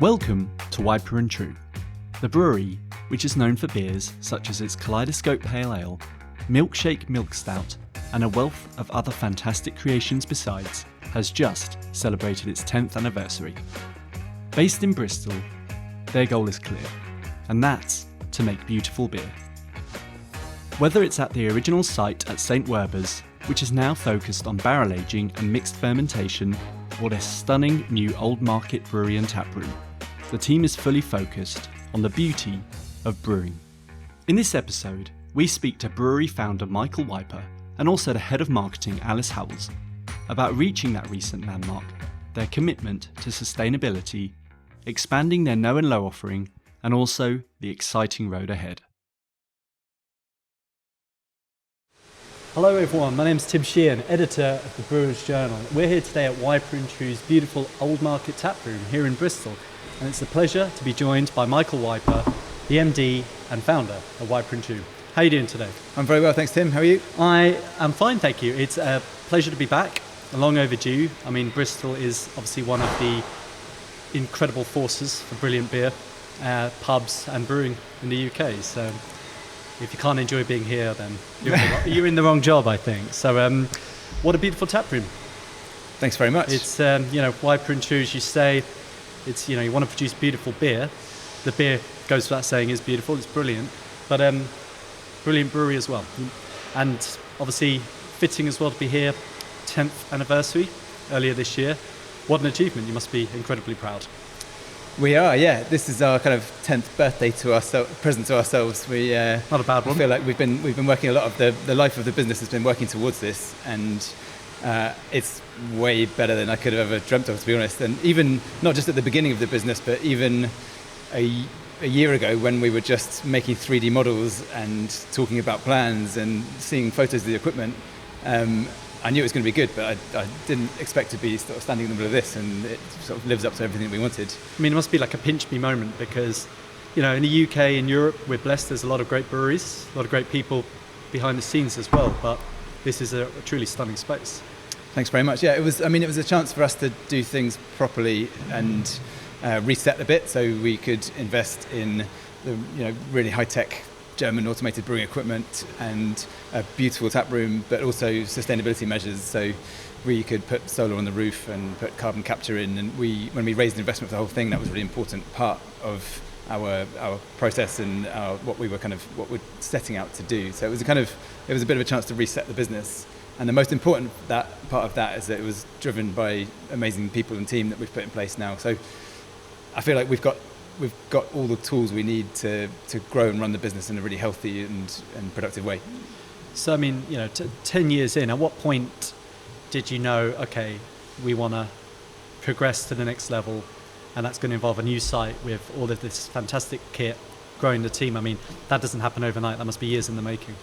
Welcome to Wiper and True, the brewery which is known for beers such as its Kaleidoscope Pale Ale, Milkshake Milk Stout, and a wealth of other fantastic creations besides, has just celebrated its 10th anniversary. Based in Bristol, their goal is clear, and that's to make beautiful beer. Whether it's at the original site at St Werburgh, which is now focused on barrel aging and mixed fermentation, or their stunning new Old Market brewery and taproom, the team is fully focused on the beauty of brewing. In this episode, we speak to brewery founder Michael Wiper and also the head of marketing Alice Howells about reaching that recent landmark, their commitment to sustainability, expanding their no and low offering, and also the exciting road ahead. Hello everyone, my name's Tim Sheehan, editor of the Brewers Journal. We're here today at Wiper and True's beautiful Old Market taproom here in Bristol, and it's a pleasure to be joined by Michael Wiper, the MD and founder of Wiper and True. How are you doing today? I'm very well, thanks Tim. How are you? I am fine, thank you. It's a pleasure to be back, long overdue. I mean, Bristol is obviously one of the incredible forces for brilliant beer, pubs and brewing in the UK, so if you can't enjoy being here, then you're in the wrong job, I think. So what a beautiful taproom. Thanks very much. It's, Wiper and True, as you say, it's, you want to produce beautiful beer. The beer, goes without saying, is beautiful, it's brilliant, but brilliant brewery as well. And obviously fitting as well to be here, 10th anniversary earlier this year. What an achievement, you must be incredibly proud. We are, yeah. This is our kind of 10th birthday to ourselves, present to ourselves. We not a bad one. I feel like we've been working a lot of the life of the business has been working towards this, and it's way better than I could have ever dreamt of, to be honest. And even not just at the beginning of the business, but even a year ago when we were just making 3D models and talking about plans and seeing photos of the equipment, I knew it was going to be good, but I didn't expect to be sort of standing in the middle of this, and it sort of lives up to everything that we wanted. I mean, it must be like a pinch me moment because, in the UK, in Europe, we're blessed. There's a lot of great breweries, a lot of great people behind the scenes as well, but this is a truly stunning space. Thanks very much. Yeah, it was a chance for us to do things properly and reset a bit so we could invest in the really high-tech German automated brewing equipment and a beautiful tap room, but also sustainability measures. So we could put solar on the roof and put carbon capture in. And when we raised the investment for the whole thing, that was a really important part of our process and what we're setting out to do. So it was a bit of a chance to reset the business. And the most important part of that is that it was driven by amazing people and team that we've put in place now. So I feel like we've got all the tools we need to grow and run the business in a really healthy and productive way. So, 10 years in, at what point did you know, okay, we want to progress to the next level, and that's going to involve a new site with all of this fantastic kit, growing the team? I mean, that doesn't happen overnight. That must be years in the making.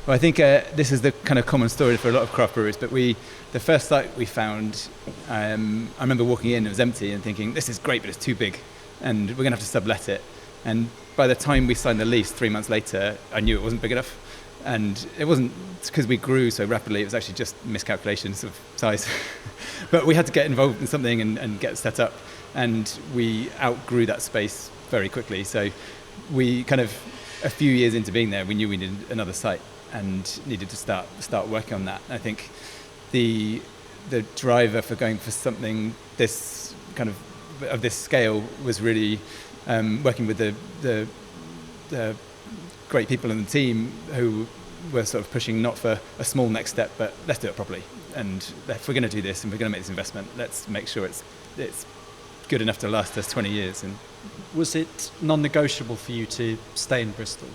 Well, I think this is the kind of common story for a lot of craft breweries, but the first site we found, I remember walking in, it was empty, and thinking, this is great, but it's too big, and we're going to have to sublet it. And by the time we signed the lease 3 months later, I knew it wasn't big enough. And it wasn't because we grew so rapidly, it was actually just miscalculations of size. But we had to get involved in something and get set up. And we outgrew that space very quickly. So we kind of, a few years into being there, we knew we needed another site and needed to start working on that. I think the driver for going for something this kind of this scale was really working with the great people in the team who were sort of pushing not for a small next step, but let's do it properly. And if we're going to do this and we're going to make this investment, let's make sure it's good enough to last us 20 years. And was it non-negotiable for you to stay in Bristol?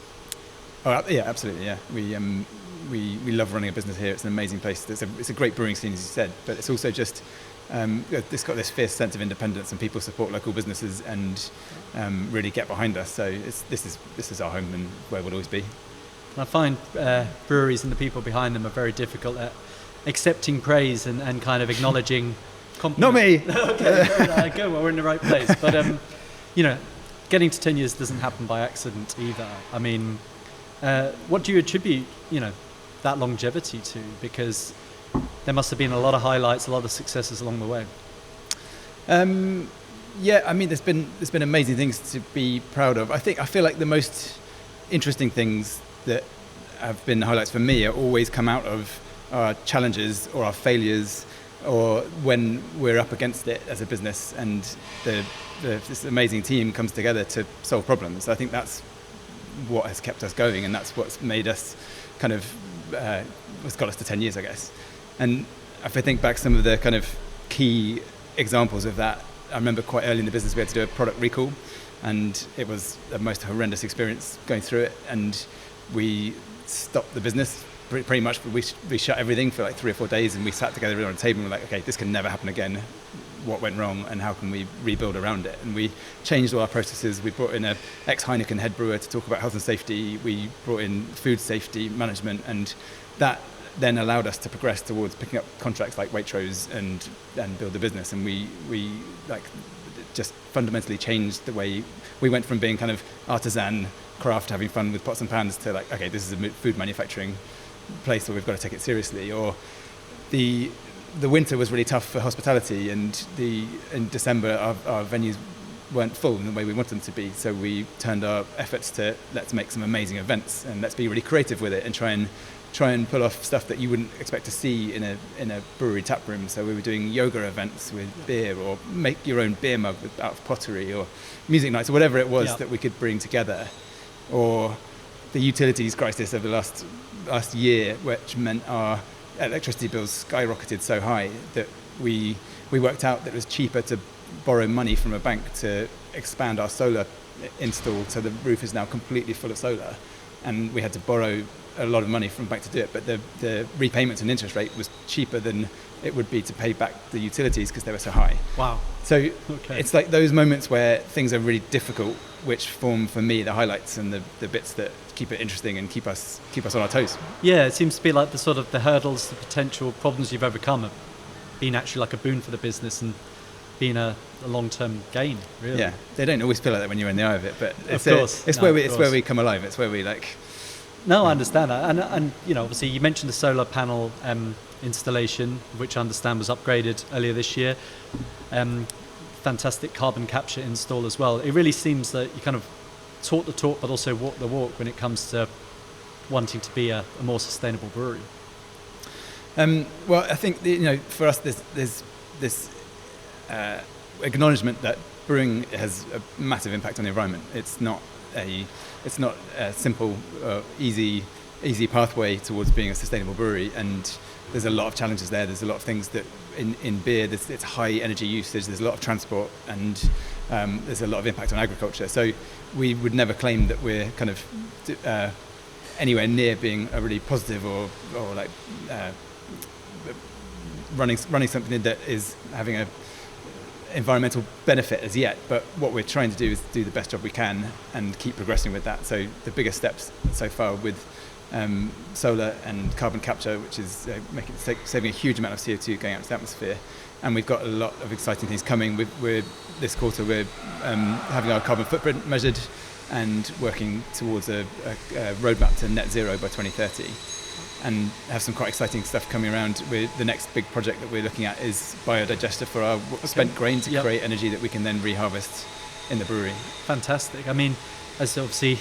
Oh yeah, absolutely. Yeah, we love running a business here. It's an amazing place. It's a great brewing scene, as you said, but it's also just it's got this fierce sense of independence, and people support local businesses and really get behind us. So this is our home and where we'll always be. I find breweries and the people behind them are very difficult at accepting praise and kind of acknowledging compliments. Not me. Okay, good. Well, we're in the right place. But getting to 10 years doesn't happen by accident either. I mean, what do you attribute that longevity to? Because there must have been a lot of highlights, a lot of successes along the way. Yeah, I mean, there's been amazing things to be proud of. I feel like the most interesting things that have been highlights for me are always come out of our challenges or our failures, or when we're up against it as a business, and this amazing team comes together to solve problems. I think that's what has kept us going, and that's what's made us kind of what's got us to 10 years, I guess. And if I think back some of the kind of key examples of that, I remember quite early in the business we had to do a product recall, and it was the most horrendous experience going through it, and we stopped the business pretty much. We shut everything for like 3 or 4 days, and we sat together on a table and were like, okay, this can never happen again. What went wrong, and how can we rebuild around it? And we changed all our processes. We brought in a ex-Heineken head brewer to talk about health and safety. We brought in food safety management, and that then allowed us to progress towards picking up contracts like Waitrose and build the business. And we like just fundamentally changed the way we went from being kind of artisan craft, having fun with pots and pans, to like, okay, this is a food manufacturing place where we've got to take it seriously. Or the winter was really tough for hospitality, and in December our venues weren't full in the way we wanted them to be. So we turned our efforts to let's make some amazing events, and let's be really creative with it, and try and pull off stuff that you wouldn't expect to see in a brewery tap room. So we were doing yoga events with beer, or make your own beer mug out of pottery, or music nights, or whatever it was that we could bring together. Or the utilities crisis of the last year, which meant our electricity bills skyrocketed so high that we worked out that it was cheaper to borrow money from a bank to expand our solar install, so the roof is now completely full of solar, and we had to borrow a lot of money from the bank to do it, but the repayments and interest rate was cheaper than it would be to pay back the utilities because they were so high. Wow. So It's like those moments where things are really difficult, which form for me the highlights and the bits that keep it interesting and keep us on our toes. Yeah, it seems to be like the hurdles, the potential problems you've overcome have been actually like a boon for the business and been a long-term gain, really. Yeah, they don't always feel like that when you're in the eye of it, but it's where we come alive. It's where we like. No, I understand that, and obviously you mentioned the solar panel installation, which I understand was upgraded earlier this year. Fantastic carbon capture install as well. It really seems that you kind of talk the talk, but also walk the walk when it comes to wanting to be a more sustainable brewery. Well, I think for us, there's this acknowledgement that brewing has a massive impact on the environment. It's not a simple, easy pathway towards being a sustainable brewery, and there's a lot of challenges there. There's a lot of things that in beer, it's high energy usage, there's a lot of transport, and there's a lot of impact on agriculture. So we would never claim that we're kind of anywhere near being a really positive or like running something that is having a environmental benefit as yet, but what we're trying to do is do the best job we can and keep progressing with that. So the biggest steps so far with solar and carbon capture, which is saving a huge amount of CO2 going out into the atmosphere, and we've got a lot of exciting things coming. This quarter we're having our carbon footprint measured and working towards a roadmap to net zero by 2030. And have some quite exciting stuff coming around. The next big project that we're looking at is biodigester for our spent grain to create energy that we can then reharvest in the brewery. Fantastic. I mean, as obviously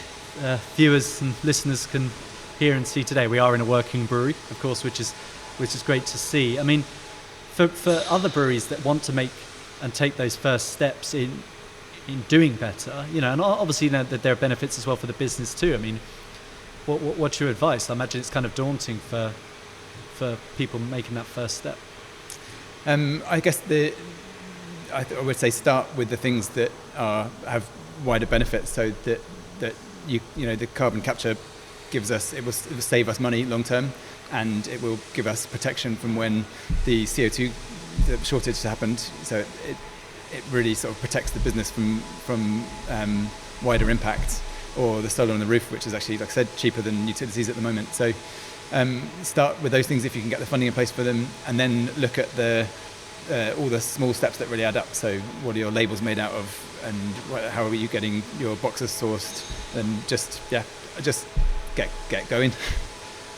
viewers and listeners can hear and see today, we are in a working brewery, of course, which is great to see. I mean, for other breweries that want to make and take those first steps in doing better, and obviously that there are benefits as well for the business too. I mean, what's your advice? I imagine it's kind of daunting for people making that first step. I guess I would say start with the things that have wider benefits, so that the carbon capture it will save us money long term, and it will give us protection from when the CO2 shortage happened. So it really sort of protects the business from wider impact. Or the solar on the roof, which is actually, like I said, cheaper than utilities at the moment. So start with those things if you can get the funding in place for them, and then look at all the small steps that really add up. So what are your labels made out of, and how are you getting your boxes sourced, and just get going.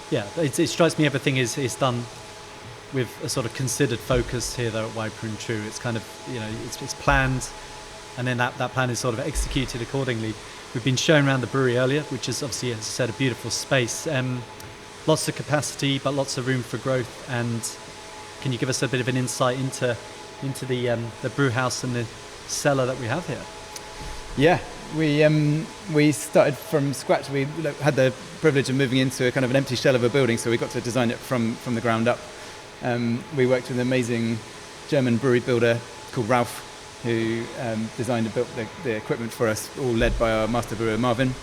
Yeah, it strikes me everything is done with a sort of considered focus here though at Wiper and True. It's kind of, it's planned, and then that plan is sort of executed accordingly. We've been shown around the brewery earlier, which is obviously, as I said, a beautiful space. Lots of capacity, but lots of room for growth. And can you give us a bit of an insight into the brewhouse and the cellar that we have here? Yeah, we started from scratch. We had the privilege of moving into a kind of an empty shell of a building, so we got to design it from the ground up. We worked with an amazing German brewery builder called Ralph, who designed and built the equipment for us, all led by our master brewer Marvin.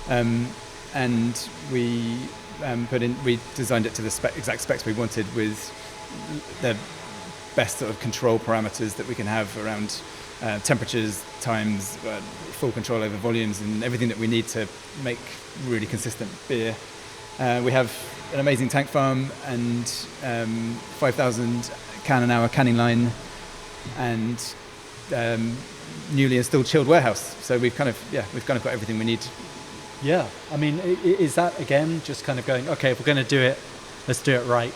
And we designed it to the exact specs we wanted, with the best sort of control parameters that we can have around temperatures, times, full control over volumes, and everything that we need to make really consistent beer. We have an amazing tank farm and 5,000 can an hour canning line, and newly installed chilled warehouse. So we've kind of got everything we need. Yeah, I mean, is that again just kind of going, okay, if we're going to do it, let's do it right,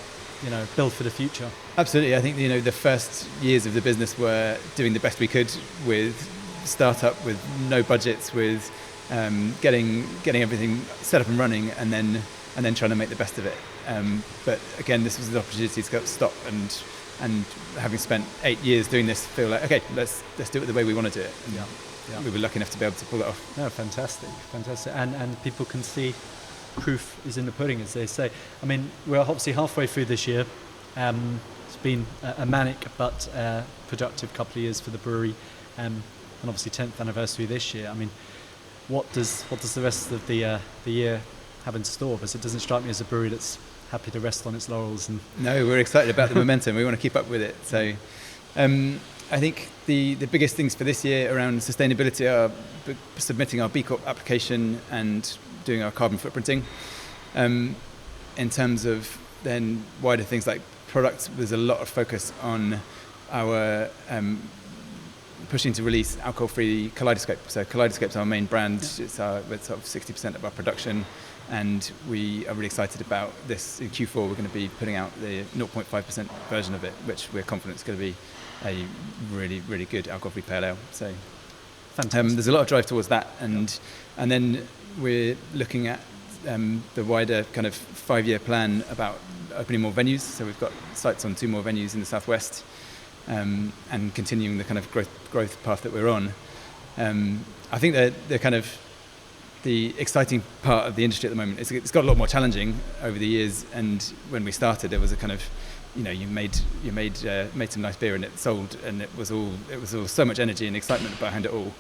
build for the future? Absolutely. I think the first years of the business were doing the best we could with startup, with no budgets, with getting everything set up and running, and then trying to make the best of it. But again, this was the opportunity to stop and having spent 8 years doing this, feel like, okay, let's do it the way we want to do it. And yeah. We were lucky enough to be able to pull it off. No, fantastic. And people can see proof is in the pudding, as they say. I mean, we're obviously halfway through this year. It's been a manic but productive couple of years for the brewery, and obviously 10th anniversary this year. I mean, what does the rest of the year have in store? Because it doesn't strike me as a brewery that's happy to rest on its laurels. And no, we're excited about the momentum. We want to keep up with it. So I think the biggest things for this year around sustainability are submitting our B Corp application and doing our carbon footprinting. In terms of then wider things like products, there's a lot of focus on our pushing to release alcohol-free Kaleidoscope. So Kaleidoscope's our main brand. Yeah. It's sort of 60% of our production, and we are really excited about this. In Q4, we're going to be putting out the 0.5% version of it, which we're confident is going to be a really, really good alcohol-free pale ale. So there's a lot of drive towards that, and then we're looking at the wider kind of 5-year plan about opening more venues. So we've got sites on 2 more venues in the southwest, and continuing the kind of growth path that we're on. I think the exciting part of the industry at the moment is it's got a lot more challenging over the years. And when we started, there was a kind of, you made some nice beer and it sold, and it was all so much energy and excitement behind it all.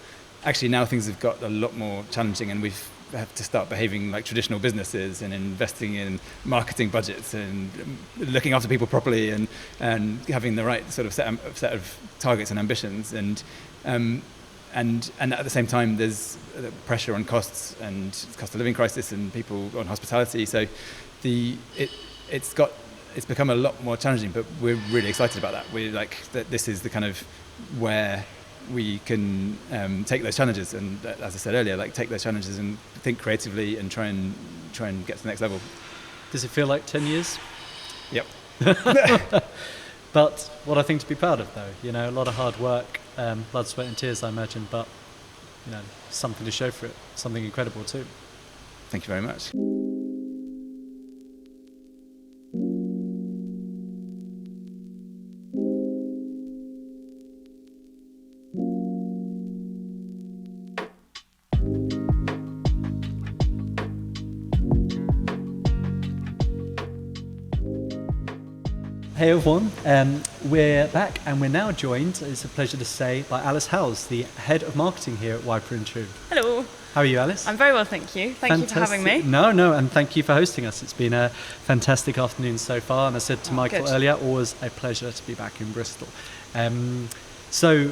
Actually, now things have got a lot more challenging, and we have to start behaving like traditional businesses and investing in marketing budgets and looking after people properly and having the right sort of set of targets and ambitions. And at the same time, there's pressure on costs and cost of living crisis and people on hospitality. So it's become a lot more challenging, but we're really excited about that. We're like that. This is the kind of where we can take those challenges, and as I said earlier, like take those challenges and think creatively and try and get to the next level. Does it feel like 10 years? Yep. But what I think to be proud of, though, a lot of hard work, blood, sweat and tears, I imagine, but something to show for it, something incredible too. Thank you very much. Hey everyone, we're back and we're now joined, it's a pleasure to say, by Alice Howells, the head of marketing here at Wiper & True. Hello. How are you, Alice? I'm very well, thank you. Thank you for having me. No, and thank you for hosting us. It's been a fantastic afternoon so far, and I said to Michael earlier, always a pleasure to be back in Bristol. So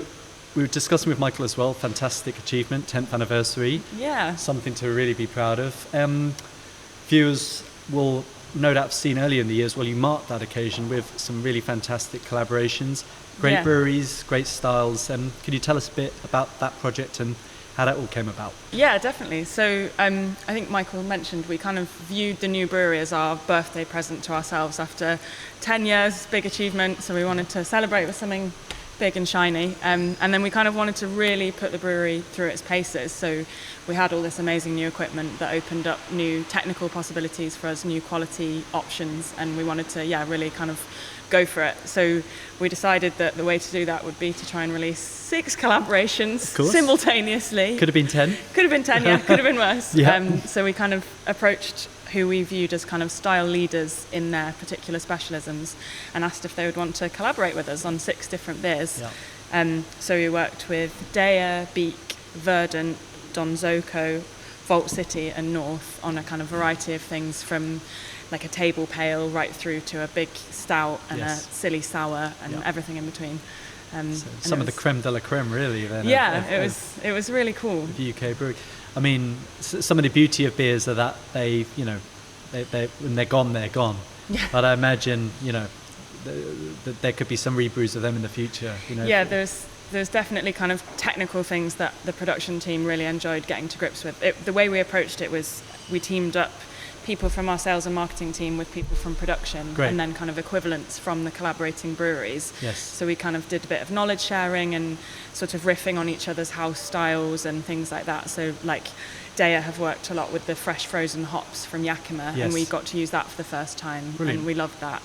we were discussing with Michael as well, fantastic achievement, 10th anniversary. Yeah. Something to really be proud of. Viewers will no doubt have seen earlier in the years, you marked that occasion with some really fantastic collaborations, great breweries, great styles. Can you tell us a bit about that project and how that all came about? Yeah, definitely. So I think Michael mentioned we kind of viewed the new brewery as our birthday present to ourselves after 10 years, big achievement. So we wanted to celebrate with something big and shiny. And then we kind of wanted to really put the brewery through its paces. So we had all this amazing new equipment that opened up new technical possibilities for us, new quality options, and we wanted to, really kind of go for it. So we decided that the way to do that would be to try and release 6 collaborations simultaneously. Could have been 10. Could have been 10, yeah. Could have been worse. Yeah. So we kind of approached who we viewed as kind of style leaders in their particular specialisms and asked if they would want to collaborate with us on 6 different beers. Yeah. So we worked with Daya, Beak, Verdant, Donzoco, Vault City and North on a kind of variety of things, from like a table pale right through to a big stout and a silly sour and everything in between. So some of the creme de la creme, really. Then it was really cool. The UK brewery. I mean, some of the beauty of beers are that they when they're gone, they're gone. Yeah. But I imagine, that there could be some rebrews of them in the future. Yeah, there's definitely kind of technical things that the production team really enjoyed getting to grips with. The way we approached it was we teamed up people from our sales and marketing team with people from production. Great. And then kind of equivalents from the collaborating breweries. Yes. So we kind of did a bit of knowledge sharing and sort of riffing on each other's house styles and things like that. So like Daya have worked a lot with the fresh frozen hops from Yakima, and we got to use that for the first time. Brilliant. And we loved that.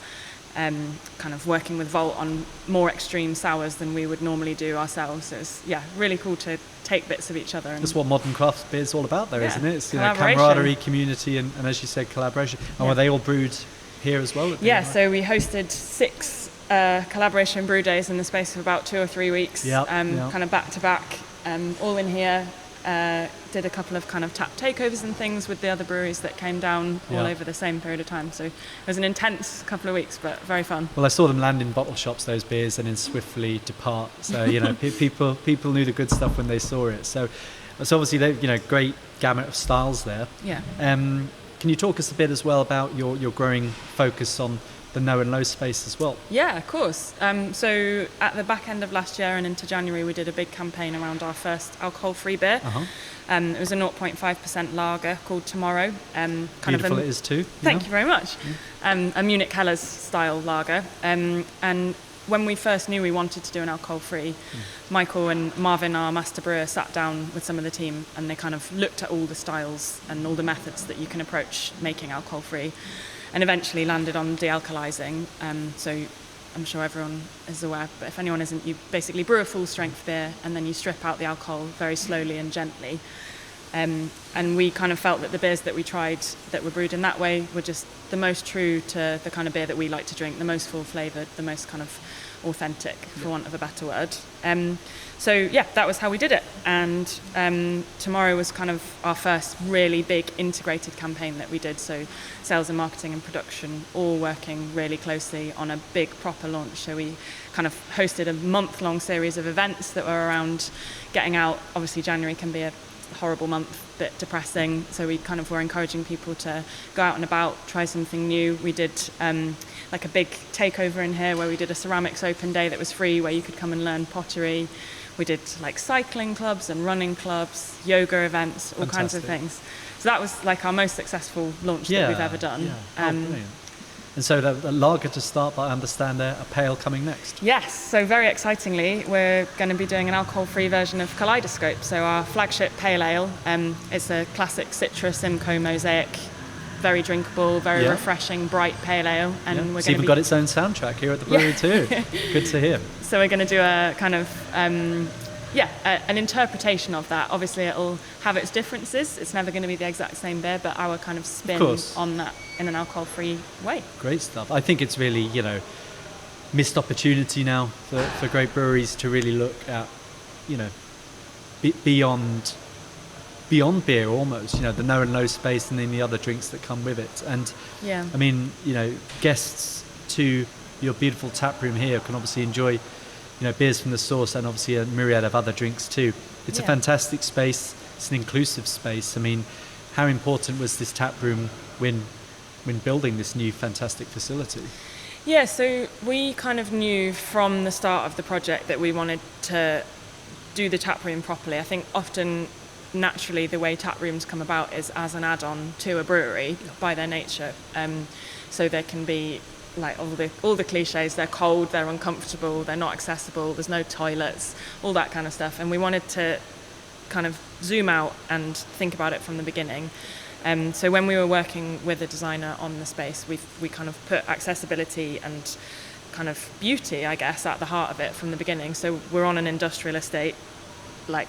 Kind of working with Vault on more extreme sours than we would normally do ourselves. So it's really cool to take bits of each other. And that's what modern craft beer is all about, though, isn't it? It's collaboration. Camaraderie, community, and as you said, collaboration. And were they all brewed here as well? So we hosted 6 collaboration brew days in the space of about 2 or 3 weeks, kind of back to back, all in here. Did a couple of kind of tap takeovers and things with the other breweries that came down all over the same period of time. So it was an intense couple of weeks, but very fun. Well, I saw them land in bottle shops, those beers, and then swiftly depart. So, people knew the good stuff when they saw it. So obviously, great gamut of styles there. Yeah. Can you talk us a bit as well about your growing focus on the no and low space as well? Yeah, of course. So at the back end of last year and into January, we did a big campaign around our first alcohol-free beer. It was a 0.5% lager called Tomorrow. Beautiful it is too. Thank you very much. A Munich Helles style lager. And when we first knew we wanted to do an alcohol-free, Michael and Marvin, our master brewer, sat down with some of the team and they kind of looked at all the styles and all the methods that you can approach making alcohol-free, and eventually landed on de-alkalizing. So I'm sure everyone is aware, but if anyone isn't, you basically brew a full strength beer and then you strip out the alcohol very slowly and gently. And we kind of felt that the beers that we tried that were brewed in that way were just the most true to the kind of beer that we like to drink, the most full flavoured, the most kind of authentic, for want of a better word. That was how we did it. And Tomorrow was kind of our first really big integrated campaign that we did. So sales and marketing and production all working really closely on a big proper launch. So we kind of hosted a month-long series of events that were around getting out. Obviously January can be a horrible month, bit depressing, so we kind of were encouraging people to go out and about, try something new. We did like a big takeover in here where we did a ceramics open day that was free, where you could come and learn pottery. We did like cycling clubs and running clubs, yoga events, all kinds of things. So that was like our most successful launch that we've ever done. Brilliant. And so the lager to start, but I understand a pale coming next. Yes, so very excitingly, we're going to be doing an alcohol-free version of Kaleidoscope. So our flagship pale ale, it's a classic citrus Simcoe mosaic, very drinkable, very refreshing, bright pale ale. And it's even got its own soundtrack here at the brewery too. Good to hear. So we're going to do a kind of an interpretation of that. Obviously it'll have its differences. It's never going to be the exact same beer, but our kind of spin on that in an alcohol-free way. Great stuff. I think it's really, missed opportunity now for great breweries to really look at, beyond beer almost, the no and low space and then the other drinks that come with it. And I mean, guests to your beautiful tap room here can obviously enjoy beers from the source and obviously a myriad of other drinks too. It's a fantastic space. It's an inclusive space. I mean, how important was this tap room when building this new fantastic facility? Yeah, so we kind of knew from the start of the project that we wanted to do the tap room properly. I think often, naturally, the way tap rooms come about is as an add-on to a brewery by their nature. So there can be like all the cliches. They're cold, they're uncomfortable, they're not accessible, there's no toilets, all that kind of stuff. And we wanted to kind of zoom out and think about it from the beginning. So when we were working with a designer on the space, we kind of put accessibility and kind of beauty, I guess, at the heart of it from the beginning. So we're on an industrial estate, like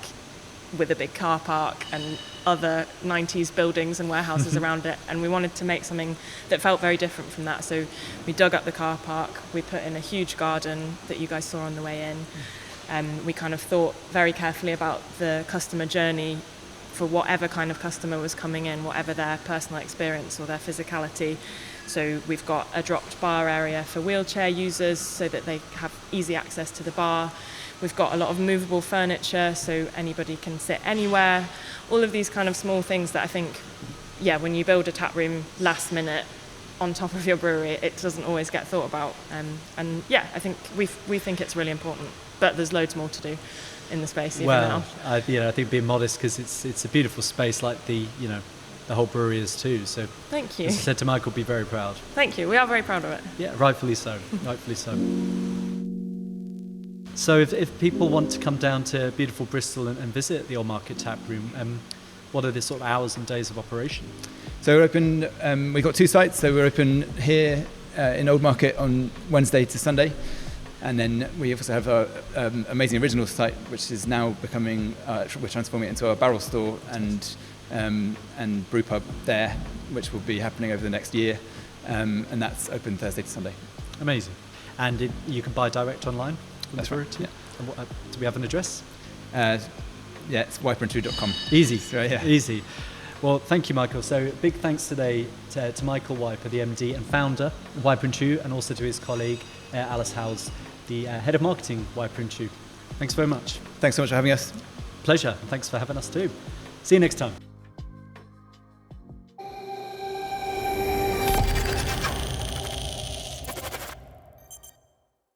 with a big car park and other 90s buildings and warehouses around it, and we wanted to make something that felt very different from that. So we dug up the car park, we put in a huge garden that you guys saw on the way in, and we kind of thought very carefully about the customer journey for whatever kind of customer was coming in, whatever their personal experience or their physicality. So we've got a dropped bar area for wheelchair users so that they have easy access to the bar. We've got a lot of movable furniture so anybody can sit anywhere. All of these kind of small things that I think, when you build a tap room last minute on top of your brewery, it doesn't always get thought about. I think we think it's really important, but there's loads more to do in the space even now. I think being modest, because it's a beautiful space, like the whole brewery is too. So thank you. As I said to Michael, be very proud. Thank you. We are very proud of it. Yeah, rightfully so. Rightfully so. So if people want to come down to beautiful Bristol and visit the Old Market Tap Room, what are the sort of hours and days of operation? So we're open, we've got 2 sites. So we're open here in Old Market on Wednesday to Sunday. And then we also have our amazing original site, which is now becoming, we're transforming it into our barrel store and brew pub there, which will be happening over the next year. And that's open Thursday to Sunday. Amazing. And you can buy direct online? That's right. Yeah. And do we have an address? It's wiperandtrue.com. Easy. Right, yeah. Easy. Well, thank you, Michael. So big thanks today to Michael Wiper, the MD and founder of Wiper and True, and also to his colleague, Alice Howells, the head of marketing, Wiper and True. Thanks very much. Thanks so much for having us. Pleasure. Thanks for having us too. See you next time.